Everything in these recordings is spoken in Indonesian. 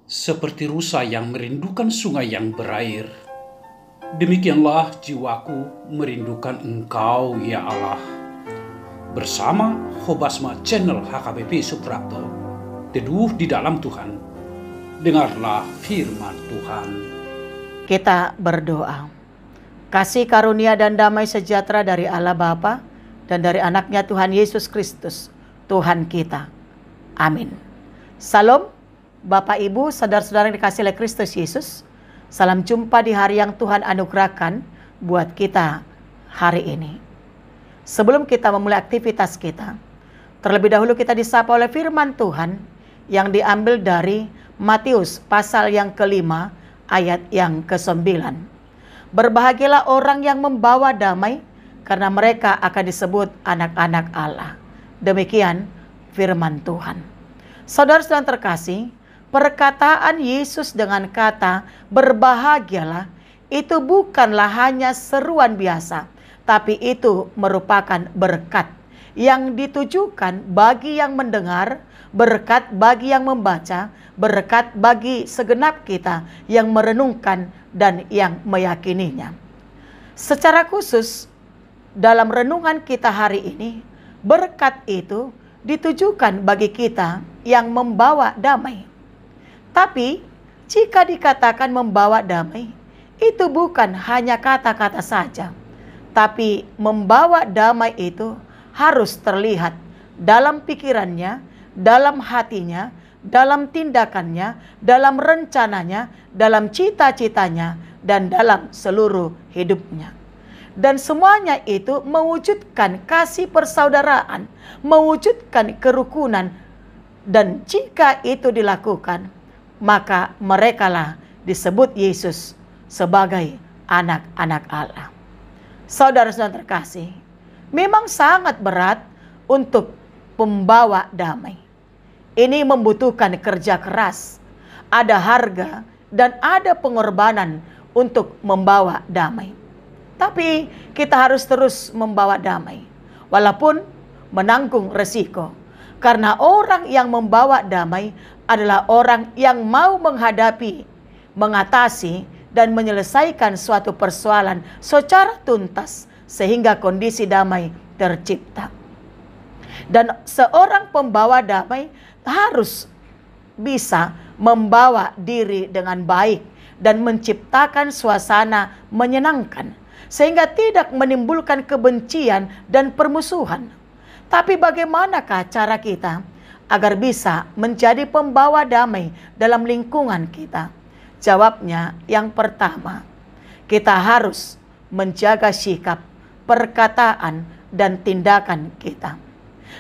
seperti rusa yang merindukan sungai yang berair. Demikianlah jiwaku merindukan Engkau, ya Allah. Bersama Hobasma Channel HKBP Suprapto, teduh di dalam Tuhan. Dengarlah firman Tuhan. Kita berdoa. Kasih karunia dan damai sejahtera dari Allah Bapa dan dari anaknya Tuhan Yesus Kristus, Tuhan kita. Amin. Salam, Bapak Ibu, saudara-saudara yang dikasihi oleh Kristus Yesus. Salam jumpa di hari yang Tuhan anugerahkan buat kita hari ini. Sebelum kita memulai aktivitas kita, terlebih dahulu kita disapa oleh firman Tuhan yang diambil dari Matius pasal yang ke-5 ayat yang ke-9. Berbahagialah orang yang membawa damai, karena mereka akan disebut anak-anak Allah. Demikian firman Tuhan. Saudara-saudara terkasih, perkataan Yesus dengan kata berbahagialah itu bukanlah hanya seruan biasa, tapi itu merupakan berkat yang ditujukan bagi yang mendengar, berkat bagi yang membaca, berkat bagi segenap kita yang merenungkan dan yang meyakininya. Secara khusus dalam renungan kita hari ini, berkat itu ditujukan bagi kita yang membawa damai. Tapi jika dikatakan membawa damai, itu bukan hanya kata-kata saja. Tapi membawa damai itu harus terlihat dalam pikirannya, dalam hatinya, dalam tindakannya, dalam rencananya, dalam cita-citanya, dan dalam seluruh hidupnya. Dan semuanya itu mewujudkan kasih persaudaraan, mewujudkan kerukunan. Dan jika itu dilakukan, maka merekalah disebut Yesus sebagai anak-anak Allah. Saudara-saudara terkasih, memang sangat berat untuk membawa damai. Ini membutuhkan kerja keras, ada harga, dan ada pengorbanan untuk membawa damai. Tapi kita harus terus membawa damai, walaupun menanggung resiko. Karena orang yang membawa damai adalah orang yang mau menghadapi, mengatasi, dan menyelesaikan suatu persoalan secara tuntas sehingga kondisi damai tercipta. Dan seorang pembawa damai harus bisa membawa diri dengan baik dan menciptakan suasana menyenangkan sehingga tidak menimbulkan kebencian dan permusuhan. Tapi bagaimanakah cara kita agar bisa menjadi pembawa damai dalam lingkungan kita? Jawabnya yang pertama, kita harus menjaga sikap, perkataan, dan tindakan kita.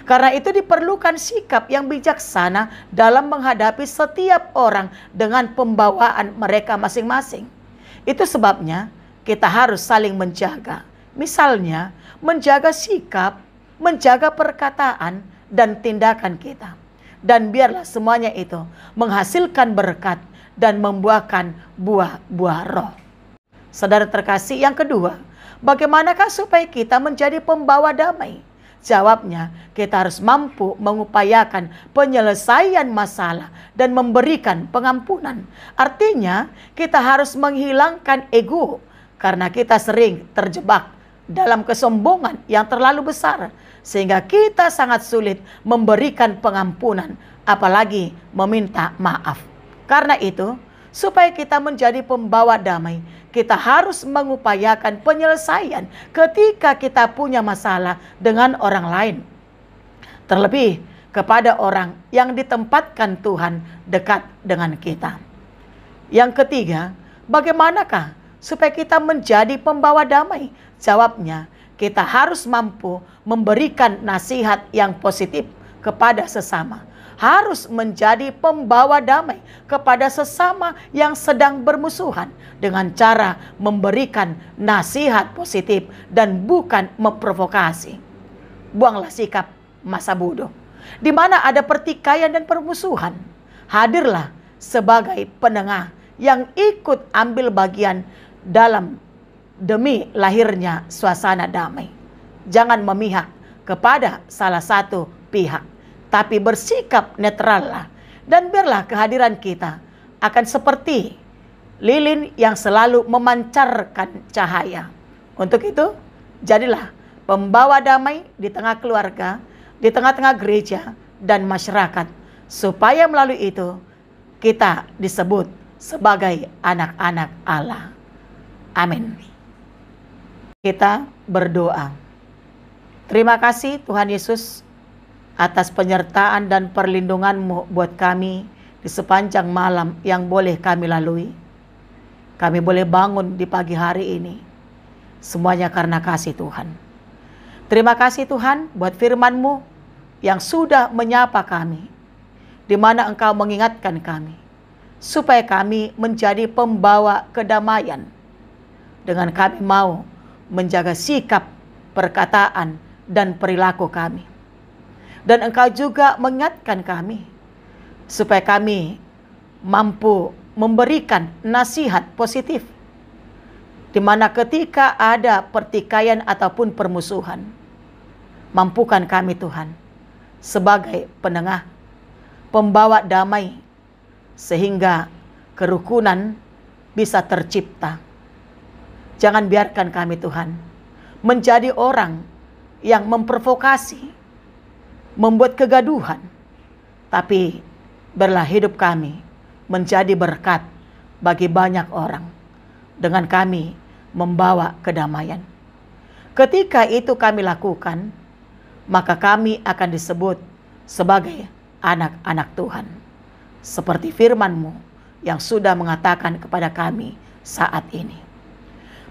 Karena itu diperlukan sikap yang bijaksana dalam menghadapi setiap orang dengan pembawaan mereka masing-masing. Itu sebabnya kita harus saling menjaga. Misalnya, menjaga sikap, menjaga perkataan, dan tindakan kita. Dan biarlah semuanya itu menghasilkan berkat dan membuahkan buah-buah roh. Saudara terkasih, yang kedua, bagaimanakah supaya kita menjadi pembawa damai? Jawabnya, kita harus mampu mengupayakan penyelesaian masalah dan memberikan pengampunan. Artinya, kita harus menghilangkan ego karena kita sering terjebak dalam kesombongan yang terlalu besar sehingga kita sangat sulit memberikan pengampunan, apalagi meminta maaf. Karena itu, supaya kita menjadi pembawa damai, kita harus mengupayakan penyelesaian ketika kita punya masalah dengan orang lain. Terlebih kepada orang yang ditempatkan Tuhan dekat dengan kita. Yang ketiga, bagaimanakah supaya kita menjadi pembawa damai? Jawabnya, kita harus mampu memberikan nasihat yang positif kepada sesama. Harus menjadi pembawa damai kepada sesama yang sedang bermusuhan dengan cara memberikan nasihat positif dan bukan memprovokasi. Buanglah sikap masa bodoh, di mana ada pertikaian dan permusuhan. Hadirlah sebagai penengah yang ikut ambil bagian dalam demi lahirnya suasana damai. Jangan memihak kepada salah satu pihak, tapi bersikap netral lah. Dan biarlah kehadiran kita akan seperti lilin yang selalu memancarkan cahaya. Untuk itu, jadilah pembawa damai di tengah keluarga, di tengah-tengah gereja dan masyarakat, supaya melalui itu kita disebut sebagai anak-anak Allah. Amin. Kita berdoa. Terima kasih Tuhan Yesus atas penyertaan dan perlindungan-Mu buat kami di sepanjang malam yang boleh kami lalui. Kami boleh bangun di pagi hari ini. Semuanya karena kasih Tuhan. Terima kasih Tuhan buat firman-Mu yang sudah menyapa kami, di mana Engkau mengingatkan kami, supaya kami menjadi pembawa kedamaian. Dengan kami mau menjaga sikap, perkataan, dan perilaku kami. Dan Engkau juga mengingatkan kami, supaya kami mampu memberikan nasihat positif, di mana ketika ada pertikaian ataupun permusuhan, mampukan kami Tuhan sebagai penengah, pembawa damai, sehingga kerukunan bisa tercipta. Jangan biarkan kami Tuhan menjadi orang yang memprovokasi, membuat kegaduhan, tapi biarlah hidup kami menjadi berkat bagi banyak orang dengan kami membawa kedamaian. Ketika itu kami lakukan, maka kami akan disebut sebagai anak-anak Tuhan, seperti firman-Mu yang sudah mengatakan kepada kami saat ini.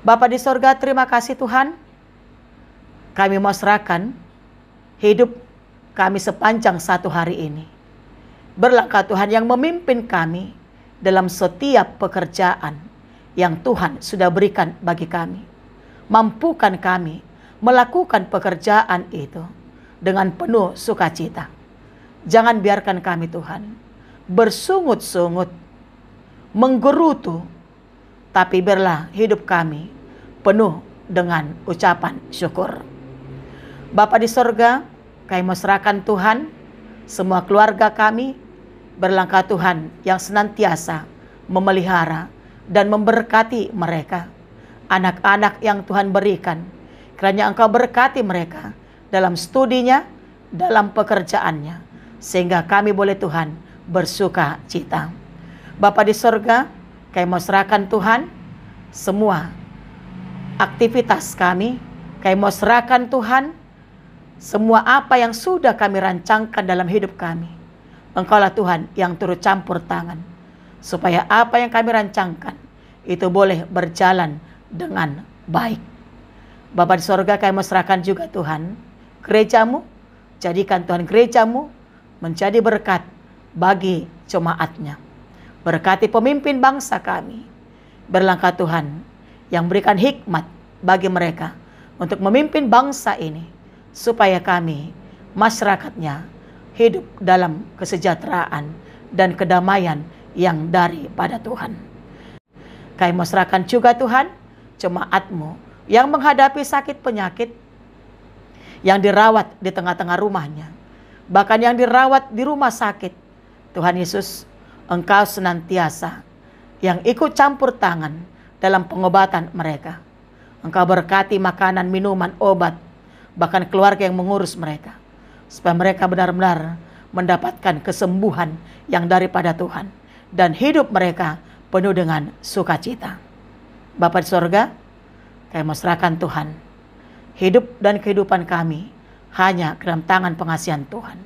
Bapa di sorga, terima kasih Tuhan. Kami mau serahkan hidup kami sepanjang satu hari ini. Berlangkah Tuhan yang memimpin kami dalam setiap pekerjaan yang Tuhan sudah berikan bagi kami. Mampukan kami melakukan pekerjaan itu dengan penuh sukacita. Jangan biarkan kami Tuhan bersungut-sungut, menggerutu, tapi biarlah hidup kami penuh dengan ucapan syukur. Bapa di sorga, kami mau serahkan Tuhan semua keluarga kami. Berlangkah Tuhan yang senantiasa memelihara dan memberkati mereka. Anak-anak yang Tuhan berikan, kiranya Engkau berkati mereka dalam studinya, dalam pekerjaannya, sehingga kami boleh Tuhan bersuka cita. Bapa di sorga, kami mau serahkan Tuhan semua aktivitas kami. Kami mau serahkan Tuhan semua apa yang sudah kami rancangkan dalam hidup kami. Engkaulah Tuhan yang turut campur tangan, supaya apa yang kami rancangkan itu boleh berjalan dengan baik. Bapa di sorga, kami mau serahkan juga Tuhan gereja-Mu. Jadikan Tuhan gereja-Mu menjadi berkat bagi jemaat-Nya. Berkati pemimpin bangsa kami. Berlangkah Tuhan yang berikan hikmat bagi mereka untuk memimpin bangsa ini, supaya kami, masyarakatnya, hidup dalam kesejahteraan dan kedamaian yang daripada Tuhan. Kami mau serahkan juga Tuhan jemaat-Mu yang menghadapi sakit penyakit, yang dirawat di tengah-tengah rumahnya, bahkan yang dirawat di rumah sakit. Tuhan Yesus, Engkau senantiasa yang ikut campur tangan dalam pengobatan mereka. Engkau berkati makanan, minuman, obat, bahkan keluarga yang mengurus mereka, supaya mereka benar-benar mendapatkan kesembuhan yang daripada Tuhan, dan hidup mereka penuh dengan sukacita. Bapa di sorga, kami mau serahkan Tuhan hidup dan kehidupan kami hanya ke dalam tangan pengasihan Tuhan.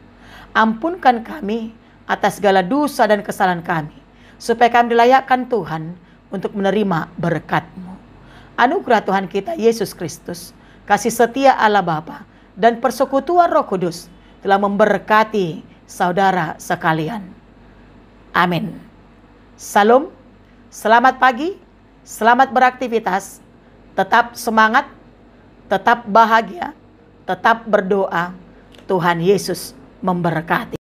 Ampunkan kami atas segala dosa dan kesalahan kami, supaya kami dilayakkan Tuhan untuk menerima berkat-Mu. Anugerah Tuhan kita Yesus Kristus, kasih setia Allah Bapa, dan persekutuan Roh Kudus telah memberkati saudara sekalian. Amin. Salam, selamat pagi, selamat beraktivitas, tetap semangat, tetap bahagia, tetap berdoa. Tuhan Yesus memberkati.